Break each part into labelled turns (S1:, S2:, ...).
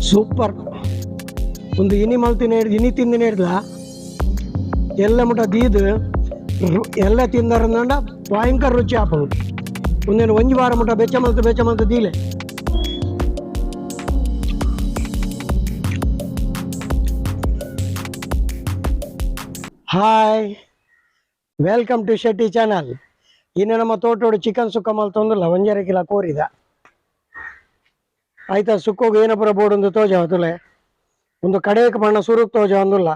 S1: Super. ಒಂದು ಇನಿ ಮಲ್ತಿನ ಇನಿ ತಿಂದಿನ ಹಿಡ್ದ ಎಲ್ಲ ಮುಟ ದೀದು ಎಲ್ಲ ತಿಂದಾರಂದ ಭಯಂಕರ ರುಚಿ ಆಪದು. ಒಂದೇನು ಒಂಜಿ ವಾರ ಮುಟ ಬೆಚ್ಚ ಮಲ್ತು ದೀಲೆ. Hi, welcome to Shetty channel. ಇನ್ನು ನಮ್ಮ ತೋಟೋಡು ಚಿಕನ್ ಸುಕ್ಕ ಮಲ್ತೊಂದಿಲ್ಲ, 1.5 ಕಿಲೋ ಕೋರಿದ ಆಯ್ತಾ. ಸುಕ್ಕೋಗಿ ಏನಪ್ಪರ ಬೋಡೊಂದು ತೋಜ ತುಲೆ ಒಂದು ಕಡೆಯಕ್ಕೆ ಬಣ್ಣ ಸುರುಕ್ ತೋಜ ಒಂದಿಲ್ಲ.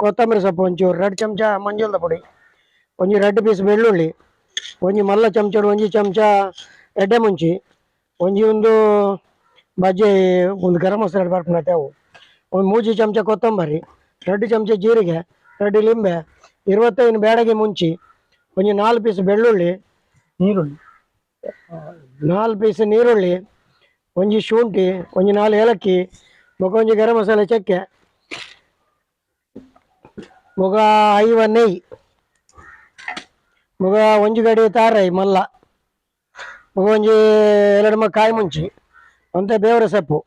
S1: ಕೊತ್ತಂಬರಿ ಸೊಪ್ಪು ಒಂಚೂರು 2 ಚಮಚ ಮಂಜುಳದ ಪುಡಿ, ಒಂಜಿ 2 ಪೀಸ್ ಬೆಳ್ಳುಳ್ಳಿ, ಒಂಜಿ ಮಲ್ಲ ಚಮಚಡು 1 ಚಮಚ ಎಡ್ಡೆ ಮುಂಚಿ, ಒಂದು ಬಜ್ಜಿ, ಒಂದು ಗರಂ ಮಸಾಲೆ ಬರ್ಪುನ ತೆವು, ಒಂದು 3 ಚಮಚ ಕೊತ್ತಂಬರಿ, 2 ಚಮಚ ಜೀರಿಗೆ, 2 ಲಿಂಬೆ, 25 ಬೇಡಗೆ ಮುಂಚಿ, ಒಂಜಿ 4 ಪೀಸ್ ಬೆಳ್ಳುಳ್ಳಿ, 4 ಪೀಸ್ ನೀರುಳ್ಳಿ, ಒಂಜಿ ಶುಂಠಿ, ಒಂಜಿ 4 ಏಲಕ್ಕಿ, ಒಂಜಿ ಗರಂ ಮಸಾಲೆ ಚಕ್ಕೆ, ಮೊಗ 5 ನೆಯ್ಯಿ, ಮೊಗ ಒಂಜಿ ಗಡಿ ತಾರಾಯಿ ಮಲ್ಲ, ಮೊಗ ಒಂಜಿ 2 ಕಾಯಿ ಮುಂಚಿ, ಒಂತೆ ಬೇವರೆ ಸೊಪ್ಪು,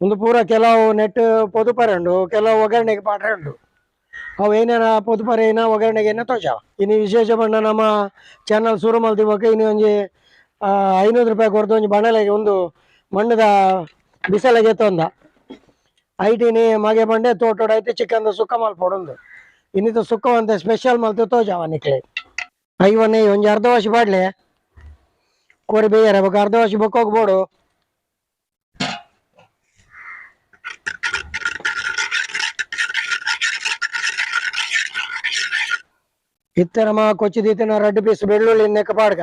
S1: ಒಂದು ಪೂರ ಕೆಲವು ನೆಟ್ಟು ಪೊದುಪರೆ ಕೆಲವು ಒಗ್ಗರಣೆಗೆ ಪಾಟ್ರೆ ಉಂಟು. ಅವು ಏನೇನ ಪೊದುಪರೆ ಏನ ಒಗ್ಗರಣೆಗೆ ಏನ ತೋಜಾವ. ಇನ್ನು ವಿಶೇಷ ಬಣ್ಣ ನಮ್ಮ ಚಾನಲ್ ಶುರು ಮಲ್ತಿವಾಗ ಇನ್ನು ಒಂಜಿ 500 ರೂಪಾಯಿ ಕೊಡ್ದು ಒಂಜಿ ಬಣಲೆಗೆ ಒಂದು ಮಣ್ಣದ ಬಿಸಲೆಗೆ ತೊಂದ ಐಟಿನಿ ಮಗೆ ಬಂಡೆ ತೋಟೋಡೈತೆ ಚಿಕನ್ ಸುಕ್ಕ ಮಲ್ಪೊಡೊಂದು. ಇನ್ನಿತ ಸುಕ್ಕ ಅಂತ ಸ್ಪೆಷಲ್ ಮಲ್ತು ತೋಜಾವ ನಿಕ್ಲೆ. ಐವನ್ನೇ ಒಂಜಿ ಅರ್ಧ ವಾಶಿ ಬಾಡ್ಲೆ ಕೋರಿ ಬೇಯರೆ ಬೊಕ ಅರ್ಧ ವಾಶಿ ಬೊಕ್ಕೋಗ್ಬೋಡು. ಇತ್ತೆ ನಮ್ಮ ಕೊಚ್ಚಿದೀತಿನ 2 ಪೀಸ್ ಬೆಳ್ಳುಳ್ಳಿ ನೆಕ್ಕ ಪಾಡ್ಗ,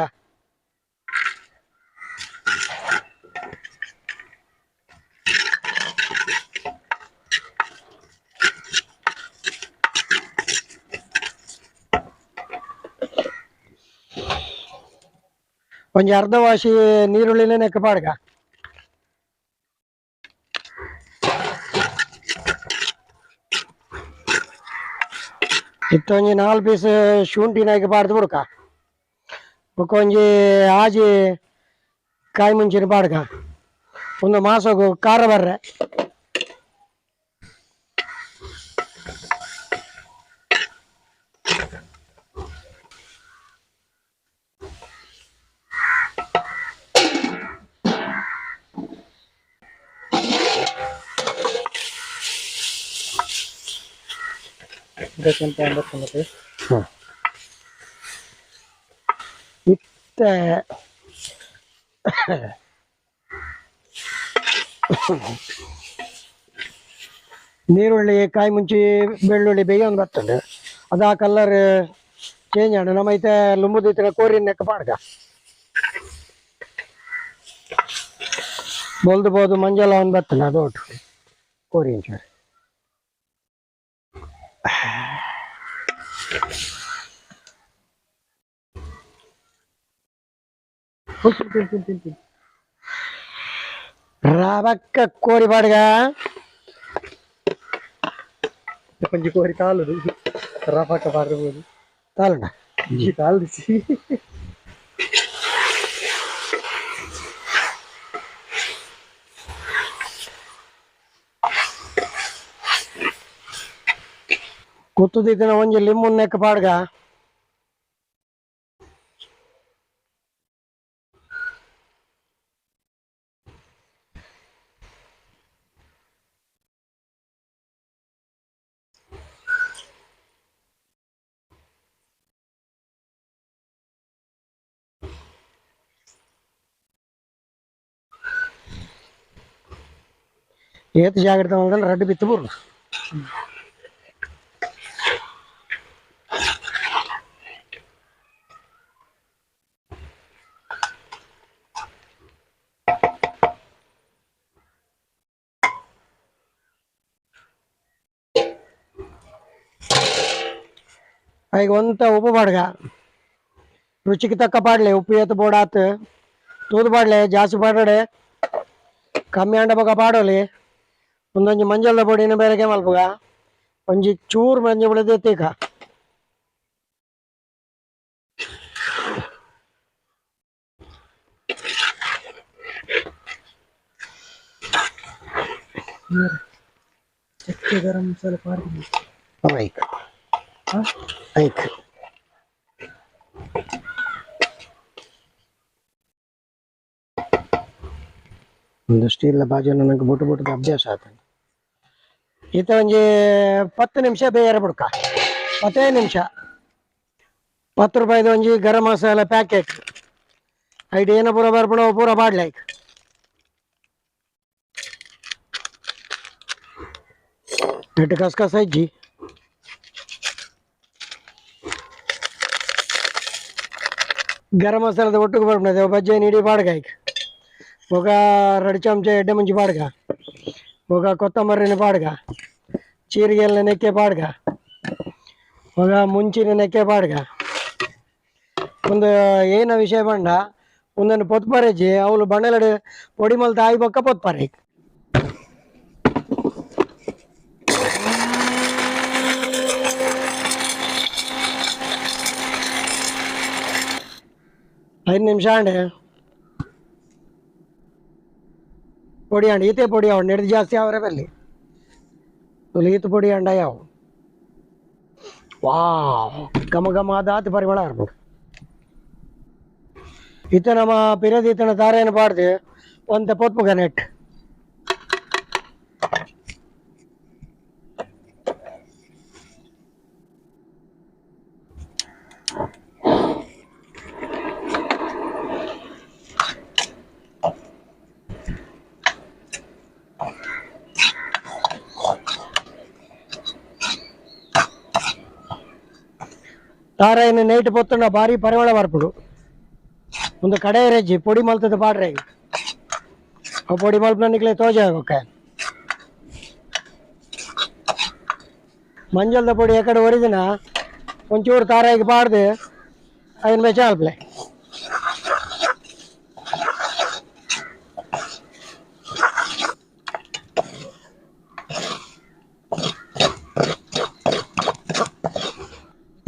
S1: ಒಂಜಿ ಅರ್ಧ ವಾಶಿ ನೀರುಳ್ಳಿನ ನೆಕ್ಕ ಪಾಡ್ಗ, ಇತ್ತೊಂಜಿ 4 ಪೀಸ್ ಶುಂಠಿನ ಈಗ ಪಾಡ್ದು ಬಿಡ್ಕ, ಬೊಕ್ಕ ಒಂಜಿ ಆಜಿ ಕಾಯಿ ಮುಂಚಿನ ಪಾಡ್ಗ, ಒಂದು ಮಾಸಗು ಖಾರ ಬರ್ರೆ, ಇತ್ತೆ ನೀರುಳ್ಳಿ ಕಾಯಿ ಮುಂಚಿ ಬೆಳ್ಳುಳ್ಳಿ ಬೇಯೊಂದು ಬರ್ತದೆ. ಅದು ಆ ಕಲರ್ ಚೇಂಜ್ ಆಡ ನಮ್ಮ ಐತೆ ಲುಂಬುದಿತ್ತಿನ ಕೋರಿನ ನೆಕ್ಕ ಪಾಡ್ಗ ಬೋದು ಮಂಜಲ ಒಂದು ಬರ್ತದೆ ಅದು ಒಟ್ಟು ಕೋರಿ ಇಂಚ ರಾಬಕ್ಕ ಕೋರಿ ಪಾಡ್ಗ
S2: కొంచెం కోరి కాలు రఫాక పారబోదు
S1: ತಾಲಣ್ಣ
S2: ఈ కాలు తీసి
S1: ಕುತ್ತುದಿತ್ತಿನ ಒಂಜಿ ಲಿಂಬು ನೆಕ್ಕ ಪಾಡ್ಗ, ಏತ್ ಜಾಗ್ರತೆ ಮಾಡಿದ್ರೆ ರಡ್ಡು ಬಿತ್ತು ಬರು. ಈಗ ಒಂತ ಉಪ್ಪು ಪಾಡ್ಗ, ರುಚಿಗೆ ತಕ್ಕ ಪಾಡ್ಲೆ ಉಪ್ಪು ಏತ್ ಬೋಡಾತ್ ತೂದು ಪಾಡ್ಲೆ ಜಾಸ್ತಿ ಪಾಡಡೆ ಕಮ್ಮಿ ಅಂಡ ಬಗ ಪಾಡೋಲಿ. ಒಂದೊಂಜಿ ಮಂಜಲ್ದ ಪೊಡಿನ ಬೇರೆಗೆ ಮಲ್ಪುಗ, ಒಂಜಿ ಚೂರು ಮಂಜ ಪುಡಿ ಎತ್ತೀಕ,
S2: ಚಕ್ಕೆ ಗರಂ ಮಸಾಲ ಪಾಡ್ದು
S1: ಐಕ್
S2: ಹಾ
S1: ಐಕ್ ಒಂದು ಸ್ಟೀಲ್ ಬಾಜು ನನಗೆ ಬುಟ್ಟು ಬುಟ್ಟದ ಅಭ್ಯಾಸ ಆತ ಈತ ಒಂಜಿ 10 ನಿಮಿಷ ಬೇಯರ ಬಿಡ್ಕ 15 ನಿಮಿಷ 10 ರೂಪಾಯಿದ ಒಂಜಿ ಗರಂ ಮಸಾಲ ಪ್ಯಾಕೆಟ್ ಐಡಿ ಏನೋ ಪೂರ ಬರ್ಬಿಡೋ ಪೂರ ಬಾಡ್ಲೈಕ್ ನೆಟ್ಟು ಕಸ್ಕಸ ಇಜ್ಜಿ ಗರಂ ಮಸಾಲದ ಒಟ್ಟಿಗೆ ಬರ್ಬಿಡದೆ ಬಜ್ಜಿ ನೀಡಿ ಬಾಡ್ಗಾಯ್ಕ ఒక 2 చెంచా ఎడ్డ ముంచి పాడగా ఒక కొత్తమర్రిని పాడగా చీరిగల్ని నెక్కే పాడగా ఒక ಮುಂಚಿನ ನೆಕ್ಕೆ ಪಾಡ್ಗ ಒಂದು ಏನ ವಿಷಯ ಬಂಡ ಒಂದನ್ನು ಪೊತ್ಪರೆಜಿ ಅವಳು ಬಣ್ಣಲಡು ಪೊಡಿ ಮಲ್ತ ಆಯಿ ಬೊಕ್ಕ ಪೊತ್ಪರೆ ಐದು ನಿಮಿಷ ಅಂಡೆ పొడి అండి ఈతే పొడి అవ్వండి ఎడిది జాస్తి అవరే వెళ్ళి ఈత పొడి అండి అయ్యావు వా ಗಮ ಗಮ ದಾತಿ ಪರಿಮಳ ಇರ್ಬೋದು ಈತ ನಮ್ಮ ಪಿರದಿ ಈತನ ತಾರೇನು ಪಾಡ್ದು ಒಂತೆ ಪೊತ್ಪುಗ ನೆಟ್ ತಾರಾಯಿನ ನೈಟ್ ಪೊತ್ತುಂಡ ಭಾರಿ ಪರಿಮಳ ಬರ್ಪುಡು ಒಂದು ಕಡೆ ರಜ್ಜಿ ಪೊಡಿ ಮಲ್ತದ ಪಾಡ್ರೆ ಆ ಪೊಡಿ ಮಲ್ಪನ ನಿಕ್ಲೆ ತೋಜ ಆಗೋಕೆ ಮಂಜಲ್ದ ಪೊಡಿ ಎಕಡೆ ಒರಿದಿನ ಒಂಚೂರು ತಾರಾಯಿಗೆ ಪಾಡ್ದು ಅದನ್ನ ಬೆಚ್ಚ ಅಲ್ಪ್ಲೆ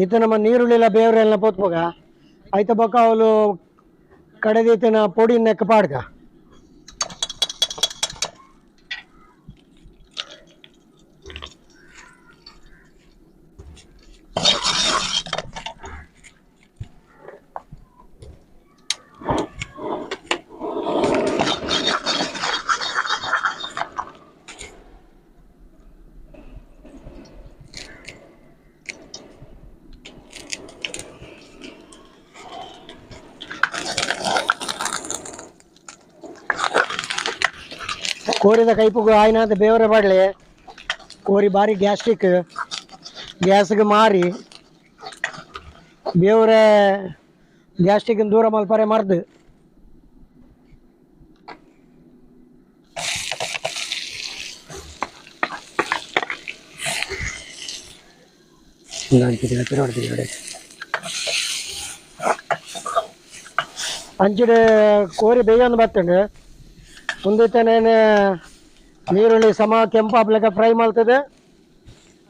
S1: ಈತ ನಮ್ಮ ನೀರುಳ್ಳಿಲ್ಲ ಬೇವ್ರೆಲ್ಲ ಪೊತ್ಪುಗ ಐತ ಬೊಕ್ಕ ಅವಳು ಕಡೆದೀತನ ಪೊಡಿ ನೆಕ್ಕ ಪಾಡ್ಗ ಕೋರಿದ ಕೈಪುಗು ಆಯ್ನ ಅಂತ ಬೇವರೆ ಬಾಡ್ಲೆ ಕೋರಿ ಬಾರಿ ಗ್ಯಾಸ್ಟ್ರಿಕ್ ಗ್ಯಾಸ್ಗೆ ಮಾರಿ ಬೇವರೆ ಗ್ಯಾಸ್ಟ್ರಿಕ್ ದೂರ ಮಲ್ಪರೆ ಮರ್ದು ಅಂಚಿಡು ಕೋರಿ ಬೇಯೊಂದು ಬರ್ತಂಡು ಮುಂದಿತ್ತನೇನು ನೀರುಳ್ಳಿ ಸಮ ಕೆಂಪಾಪ್ಲೆಗ ಫ್ರೈ ಮಾಡ್ತದೆ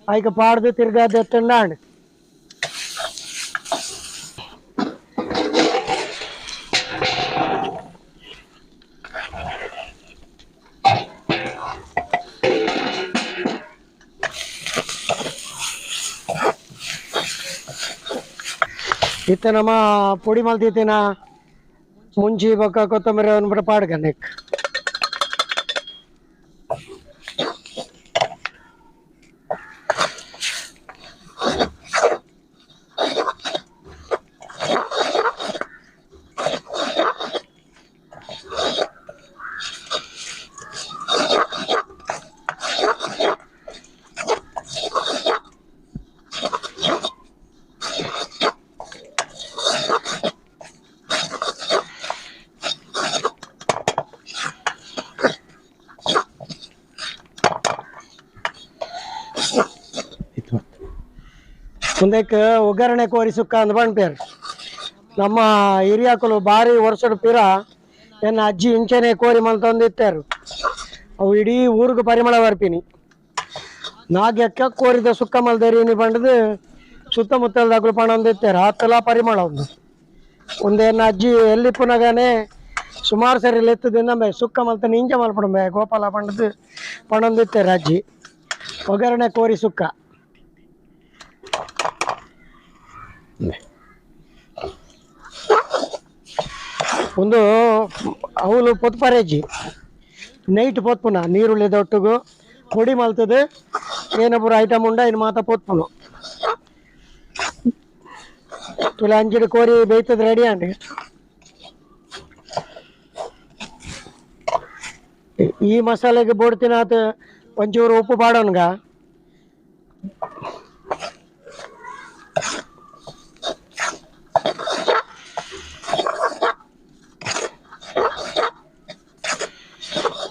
S1: ಆಯ್ಕ ಪಾಡ್ದು ತಿರ್ಗಾದ ಎತ್ತಂಡಾಂಡ್ ಇತ್ತ ನಮ್ಮ ಪುಡಿ ಮಲ್ತಿತ್ತಿನ ಮುಂಚಿ ಬೊಕ್ಕ ಕೊತ್ತಂಬರಿ ಅಂದ್ಬಿಟ್ಟು ಪಾಡ್ಗ ನೆಕ್ ಮುಂದಕ್ಕೆ ಒಗ್ಗರಣೆ ಕೋರಿ ಸುಕ್ಕ ಅಂದ್ ಬಂದ್ಪೇರು ನಮ್ಮ ಹಿರಿಯಾಕಲು ಭಾರಿ ವರ್ಷದ ಪಿರ ಎನ್ನ ಅಜ್ಜಿ ಇಂಚೆನೆ ಕೋರಿ ಮಲ್ತೊಂದಿತ್ತಾರು ಅವು ಇಡೀ ಊರಿಗೆ ಪರಿಮಳ ಬರ್ತೀನಿ ನಾಗ್ಯಕ್ಕ ಕೋರಿದ ಸುಕ್ಕ ಮಲ್ದೇರಿನಿ ಬಂಡದು ಸುತ್ತಮುತ್ತಲ್ದಾಗಲು ಪಣ ಒಂದಿತ್ತಾರು ಹತ್ತಲ ಪರಿಮಳ ಒಂದು ಒಂದೇನ ಅಜ್ಜಿ ಎಲ್ಲಿ ಪುನಗನೆ ಸುಮಾರು ಸರಿ ಎತ್ತದಿಂದ ಬೇ ಸುಕ್ಕ ಮಲ್ತಾನೆ ಇಂಜ ಮಲ್ಪಡ ಗೋಪಾಲ ಪಂಡದು ಪಣಂದಿತ್ತೆ ರಾಜಿ ಒಗ್ಗರಣೆ ಕೋರಿ ಸುಕ್ಕ ಒಂದು ಅವಳು ಪೊತ್ಪರೇಜಿ ನೈಟ್ ಪೊತ್ಪುನ ನೀರುಳ್ಳಿ ದೊಟ್ಟುಗು ಪುಡಿ ಮಲ್ತದು ಏನೊಬ್ಬರು ಐಟಮ್ ಉಂಡ ಇನ್ನು ಮಾತ ಪೊತ್ಪುನು ತುಲ ಅಂಜಿಡು ಕೋರಿ ಬೇಯ್ತದ ರೆಡಿ ಅಂಡಿ ಈ ಮಸಾಲೆಗೆ ಬೋಡ್ತಿನ ಆತ ಒಂಚೂರು ಉಪ್ಪು ಪಾಡೋನ್ಗ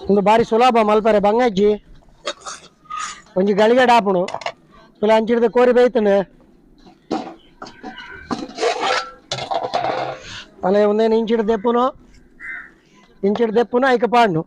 S1: ಒಂದು ಬಾರಿ ಸುಲಭ ಮಲ್ಪರೆ ಬಂಗಜ್ಜಿ ಒಂಜಿ ಗಳಿಗೆ ಡಾಪುಣು ತುಲ ಅಂಚಿಡ್ದು ಕೋರಿ ಬೇಯ್ತಂಡೆ ಅಲೆ ಒಂದೇನು ಇಂಚಿಡ್ ದೆಪ್ಪುನು ಐಕ ಪಾಡ್ನು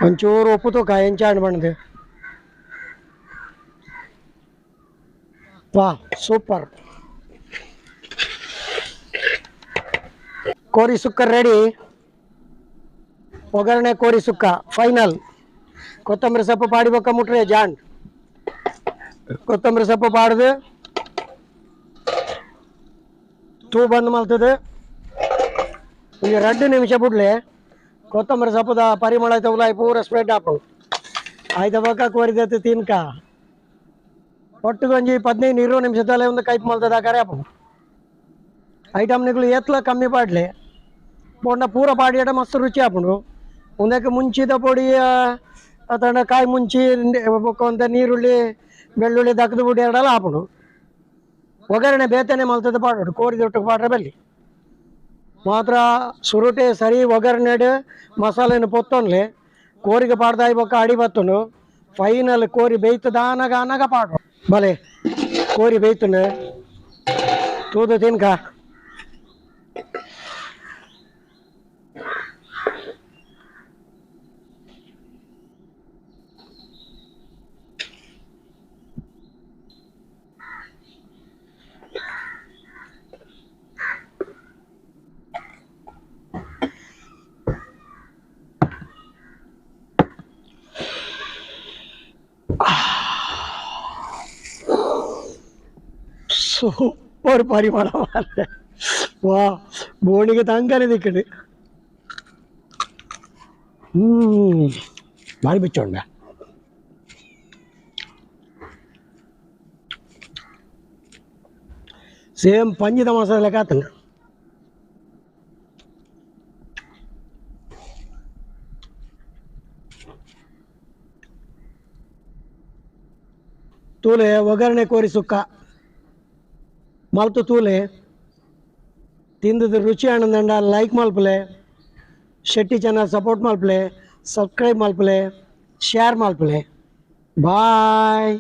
S1: ಒಂಚೂರು ಉಪ್ಪು ತೂಕ ಎಂಚಾಣ್ ಬಣ್ಣದು ವಾ ಸೂಪರ್ ಕೋರಿ ಸುಕ್ಕ ರೆಡಿ ಒಗ್ಗರಣೆ ಕೋರಿ ಸುಕ್ಕ ಫೈನಲ್ ಕೊತ್ತಂಬರಿ ಸೊಪ್ಪು ಪಾಡಿ ಬೊಕ್ಕ ಮುಟ್ರೆ ಜಾಣ್ ಕೊತ್ತಂಬರಿ ಸೊಪ್ಪು ಪಾಡ್ದು ತೂ ಬಂದ್ ಮಲ್ತದೆ ಒಂದು 2 ನಿಮಿಷ ಬಿಡ್ಲಿ ಕೊತ್ತಂಬರಿ ಸೊಪ್ಪದ ಪರಿಮಳ ತಗೊಲಾಯಿ ಪೂರ ಸ್ಪ್ರೆಡ್ ಹಾಕು ಆಯ್ತ ಬೊಕ್ಕ ಕೋರಿದತ್ತು ತಿನ್ಕ ಒಟ್ಟಿಗೊಂಜಿ 15-20 ನಿಮಿಷದಲ್ಲೇ ಒಂದು ಕೈಪ್ ಮಲ್ತದ ಕರೆ ಹಾಪು ಐಟಮ್ನಿಗಳು ಎತ್ಲ ಕಮ್ಮಿ ಪಾಡ್ಲಿ ಬೋಂಡ ಪೂರ ಪಾಡಿಯಡ ಮಸ್ತ್ ರುಚಿ ಹಾಪುಂಡು ಒಂದಕ್ಕೆ ಮುಂಚಿದ ಪೊಡಿ ಅಥವಾ ಕಾಯಿ ಮುಂಚಿ ಬೊಕ್ಕ ನೀರುಳ್ಳಿ ಬೆಳ್ಳುಳ್ಳಿ ದಕ್ಕದ ಬುಡಿ ಎರಡೆಲ್ಲ ಹಾಪುಂಡು ಒಗ್ಗರಣೆ ಬೇತನೆ ಮಲ್ತದ ಪಾಡೋಡು ಕೋರಿದೊಟ್ಟಿಗೆ ಪಾಡ್ರೆ ಬಲ್ಲಿ ಮಾತ್ರ ಸುರುಟೆ ಸರಿ ಒಗ್ಗರಣೆ ಮಸಾಲೆನ ಪೊತ್ತೊನ್ಲೆ ಕೋರಿಗೆ ಪಾಡ್ದಾಯಿ ಬೊಕ್ಕ ಅಡಿ ಬತ್ತುಂಡು ಫೈನಲ್ ಕೋರಿ ಬೇಯ್ತದ ಅನಗ ಪಾಡು ಬಲೆ ಕೋರಿ ಬೇಯ್ತುಂಡು ತೂದು ತಿನ್ಕ ಸೂಪರ್ ಪರಿಮಳ ವಾ ಬೋಣಿಗೆ ತಂಕನೆ ದಿಕ್ಕಡು ಬಾರಿ ಬಿಚ್ಚೋಂಡ ಸೇಮ್ ಪಂಜಿದ ಮಸಾಲೆ ಕಾತಂಗ ತೂಲೆ ಒಗ್ಗರಣೆ ಕೋರಿ ಸುಕ್ಕ ಮಲ್ತು ತೂಲೆ ತಿಂದದ ರುಚಿ ಆನಂದಂಡ ಲೈಕ್ ಮಲ್ಪಲೆ ಶೆಟ್ಟಿ ಚಾನಲ್ ಸಪೋರ್ಟ್ ಮಲ್ಪಲೆ ಸಬ್ಸ್ಕ್ರೈಬ್ ಮಲ್ಪಲೆ ಶೇರ್ ಮಲ್ಪಲೆ ಬಾಯ್